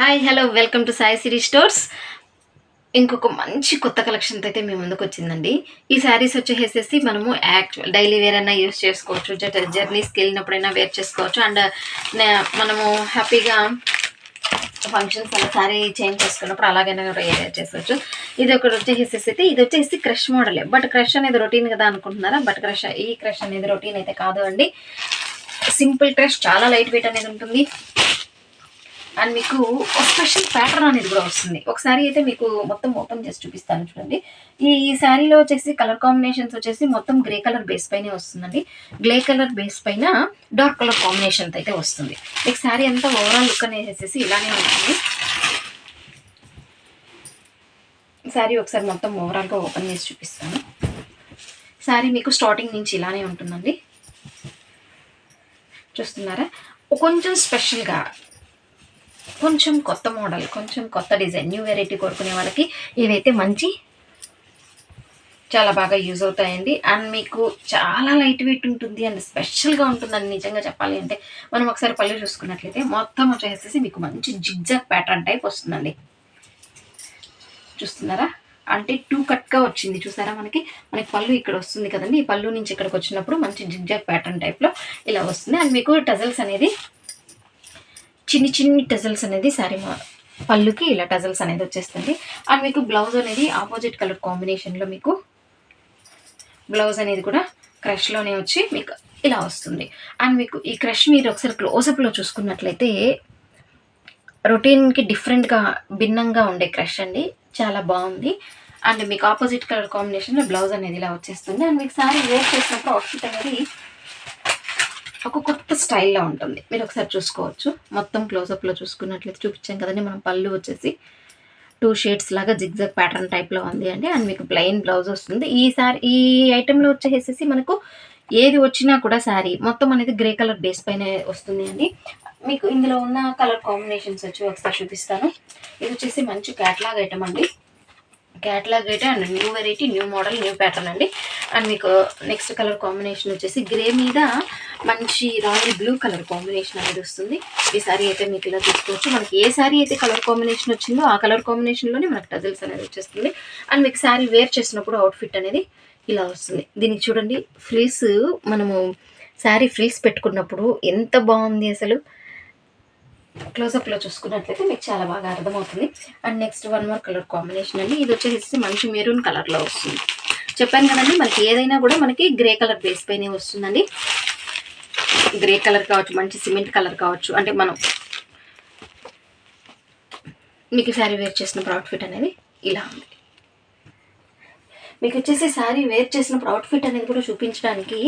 Hi hello welcome to Sai Siri stores. ఇంకొక మంచి కొత్త కలెక్షన్తో అయితే మీ ముందుకు వచ్చిందండి. ఈ శారీస్ వచ్చేసేసి మనము యాక్చువల్ డైలీ వేర్ అయినా యూస్ చేసుకోవచ్చు, జర్నీస్కి వెళ్ళినప్పుడైనా వేర్ చేసుకోవచ్చు. అండ్ మనము హ్యాపీగా ఫంక్షన్స్ అలా శారీ చేంజ్ చేసుకున్నప్పుడు అలాగైనా కూడా వేర్ చేసుకోవచ్చు. ఇది ఒకటి వచ్చేసేసి ఇది వచ్చేసి క్రష్ మోడలే. బట్ క్రష్ అనేది రొటీన్ కదా అనుకుంటున్నారా? బట్ ఈ క్రష్ అనేది రొటీన్ అయితే కాదు అండి. సింపుల్ క్రష్, చాలా లైట్ వెయిట్ అనేది ఉంటుంది. అండ్ మీకు ఒక స్పెషల్ ప్యాటర్న్ అనేది కూడా వస్తుంది. ఒకసారి అయితే మీకు మొత్తం ఓపెన్ చేసి చూపిస్తాను చూడండి. ఈ శారీలో వచ్చేసి కలర్ కాంబినేషన్స్ వచ్చేసి మొత్తం గ్రే కలర్ బేస్ పైనే వస్తుందండి. గ్రే కలర్ బేస్ పైన డార్క్ కలర్ కాంబినేషన్ అయితే వస్తుంది. మీకు శారీ అంతా ఓవరాల్ లుక్ అనేసి ఇలానే ఉంటుంది. శారీ ఒకసారి మొత్తం ఓవరాల్గా ఓపెన్ చేసి చూపిస్తాను. శారీ మీకు స్టార్టింగ్ నుంచి ఇలానే ఉంటుందండి. చూస్తున్నారా? కొంచెం స్పెషల్గా, కొంచెం కొత్త మోడల్, కొంచెం కొత్త డిజైన్, న్యూ వెరైటీ కోరుకునే వాళ్ళకి ఇవైతే మంచి చాలా బాగా యూజ్ అవుతాయండి. అండ్ మీకు చాలా లైట్ వెయిట్ ఉంటుంది అండ్ స్పెషల్గా ఉంటుందని నిజంగా చెప్పాలి అంటే మనం ఒకసారి పళ్ళు చూసుకున్నట్లయితే మొత్తం వచ్చేసేసి మీకు మంచి జిగ్జాగ్ ప్యాటర్న్ టైప్ వస్తుందండి. చూస్తున్నారా? అంటే 2 కట్గా వచ్చింది. చూసారా? మనకి పళ్ళు ఇక్కడ వస్తుంది కదండి. ఈ పళ్ళు నుంచి ఇక్కడికి వచ్చినప్పుడు మంచి జిగ్జాగ్ ప్యాటర్న్ టైప్లో ఇలా వస్తుంది. అండ్ మీకు టజల్స్ అనేది చిన్ని టజల్స్ అనేది శారీ పళ్ళుకి ఇలా టజల్స్ అనేది వచ్చేస్తుంది. అండ్ మీకు బ్లౌజ్ అనేది ఆపోజిట్ కలర్ కాంబినేషన్లో మీకు బ్లౌజ్ అనేది కూడా క్రష్లోనే వచ్చి మీకు ఇలా వస్తుంది. అండ్ మీకు ఈ క్రష్ మీరు ఒకసారి క్లోజప్లో చూసుకున్నట్లయితే రొటీన్కి డిఫరెంట్గా భిన్నంగా ఉండే క్రష్ అండి. చాలా బాగుంది. అండ్ మీకు ఆపోజిట్ కలర్ కాంబినేషన్లో బ్లౌజ్ అనేది ఇలా వచ్చేస్తుంది. అండ్ మీకు శారీ వేర్ చేసినప్పుడు అవుట్ఫిట్ అనేది ఒక కొత్త స్టైల్లో ఉంటుంది. మీరు ఒకసారి చూసుకోవచ్చు. మొత్తం క్లోజప్లో చూసుకున్నట్లయితే చూపించాం కదండి. మనం పళ్ళు వచ్చేసి 2 షేడ్స్ లాగా జిగ్జాగ్ ప్యాటర్న్ టైప్లో ఉంది అండి. అండ్ మీకు ప్లెయిన్ బ్లౌజ్ వస్తుంది. ఈ ఐటెంలో వచ్చేసేసి మనకు ఏది వచ్చినా కూడా శారీ మొత్తం అనేది గ్రే కలర్ బేస్ పైన వస్తుంది అండి. మీకు ఇందులో ఉన్న కలర్ కాంబినేషన్స్ వచ్చి ఒకసారి చూపిస్తాను. ఇది వచ్చేసి మంచి క్యాట్లాగ్ ఐటమ్ అండి. క్యాట్లాగ్ అయితే and new variety, new model, new pattern అండి. అండ్ మీకు నెక్స్ట్ కలర్ కాంబినేషన్ వచ్చేసి గ్రే మీద మంచి రాయల్ బ్లూ కలర్ కాంబినేషన్ అనేది వస్తుంది. ఈ శారీ అయితే మీకు ఇలా తీసుకోవచ్చు. మనకి ఏ శారీ అయితే కలర్ కాంబినేషన్ వచ్చిందో ఆ కలర్ కాంబినేషన్లోనే మనకి టజల్స్ అనేది వచ్చేస్తుంది. అండ్ మీకు శారీ వేర్ చేసినప్పుడు అవుట్ఫిట్ అనేది ఇలా వస్తుంది. దీనికి చూడండి, ఫ్రిల్స్ మనము శారీ ఫ్రిల్స్ పెట్టుకున్నప్పుడు ఎంత బాగుంది అసలు. క్లోజప్లో చూసుకున్నట్లయితే మీకు చాలా బాగా అర్థమవుతుంది. And next 1 more colour combination అండి. ఇది వచ్చేసి మంచి మెరూన్ కలర్లో వస్తుంది. చెప్పాను కదండి, మనకి ఏదైనా కూడా మనకి గ్రే కలర్ బేస్ పైనే వస్తుందండి. గ్రే కలర్ కావచ్చు, మంచి సిమెంట్ కలర్ కావచ్చు. అంటే మనం మీకు శారీ వేర్ చేసినప్పుడు అవుట్ఫిట్ అనేది ఇలా ఉంది. మీకు వచ్చేసి శారీ వేర్ చేసినప్పుడు అవుట్ఫిట్ అనేది కూడా చూపించడానికి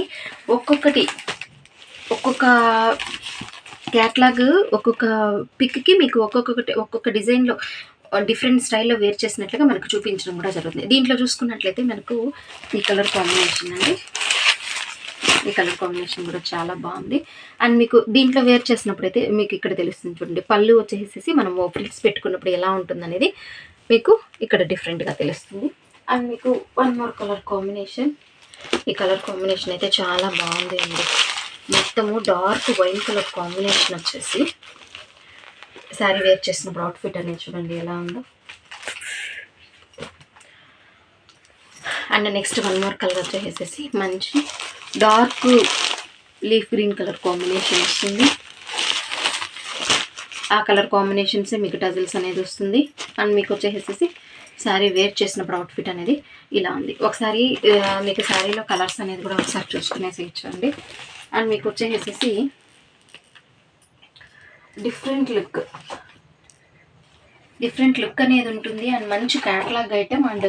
ఒక్కొక్క క్యాట్లాగ్, ఒక్కొక్క పిక్కి మీకు ఒక్కొక్క డిజైన్లో డిఫరెంట్ స్టైల్లో వేర్ చేసినట్లుగా మనకు చూపించడం కూడా జరుగుతుంది. దీంట్లో చూసుకున్నట్లయితే మనకు ఈ కలర్ కాంబినేషన్ అండి. ఈ కలర్ కాంబినేషన్ కూడా చాలా బాగుంది. అండ్ మీకు దీంట్లో వేర్ చేసినప్పుడు అయితే మీకు ఇక్కడ తెలుస్తుంది చూడండి. పళ్ళు వచ్చేసేసి మనం ఫ్రిల్స్ పెట్టుకున్నప్పుడు ఎలా ఉంటుంది అనేది మీకు ఇక్కడ డిఫరెంట్గా తెలుస్తుంది. అండ్ మీకు 1 మోర్ కలర్ కాంబినేషన్. ఈ కలర్ కాంబినేషన్ అయితే చాలా బాగుంది అండి. మొత్తము డార్క్ వైన్ కలర్ కాంబినేషన్ వచ్చేసి శారీ వేర్ చేసినప్పుడు అవుట్ఫిట్ అనేది చూడండి ఎలా ఉందో. అండ్ నెక్స్ట్ 1 మోర్ కలర్ వచ్చేసేసి మంచి dark leaf green colour combination వస్తుంది. ఆ కలర్ కాంబినేషన్సే మీకు టజల్స్ అనేది వస్తుంది. అండ్ మీకు వచ్చేసేసి శారీ వేర్ చేసినప్పుడు అవుట్ఫిట్ అనేది ఇలా ఉంది. ఒకసారి మీకు శారీలో కలర్స్ అనేది కూడా ఒకసారి చూసుకునేసేయచ్చు అండి. అండ్ మీకు వచ్చేసేసి డిఫరెంట్ లుక్ అనేది ఉంటుంది. అండ్ మంచి catalogue item and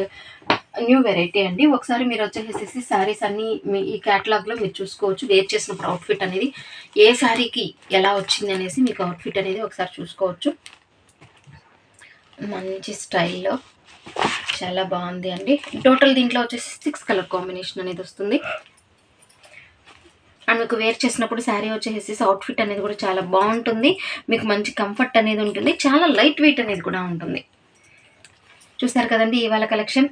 new variety అండి. ఒకసారి మీరు వచ్చేసేసి శారీస్ అన్నీ ఈ క్యాటలాగ్లో మీరు చూసుకోవచ్చు. వేర్ చేసినప్పుడు అవుట్ఫిట్ అనేది ఏ శారీకి ఎలా వచ్చింది అనేసి మీకు అవుట్ఫిట్ అనేది ఒకసారి చూసుకోవచ్చు. మంచి స్టైల్లో చాలా బాగుంది అండి. టోటల్ దీంట్లో వచ్చేసి 6 కలర్ కాంబినేషన్ అనేది వస్తుంది. అండ్ మీకు వేర్ చేసినప్పుడు శారీ వచ్చేసి అవుట్ఫిట్ అనేది కూడా చాలా బాగుంటుంది. మీకు మంచి కంఫర్ట్ అనేది ఉంటుంది. చాలా లైట్ వెయిట్ అనేది కూడా ఉంటుంది. చూసారు కదండి ఇవాళ కలెక్షన్.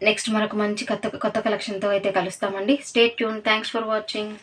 నెక్స్ట్ మరొక మంచి కొత్త కలెక్షన్తో అయితే కలుస్తామండి. Stay tune. Thanks for watching.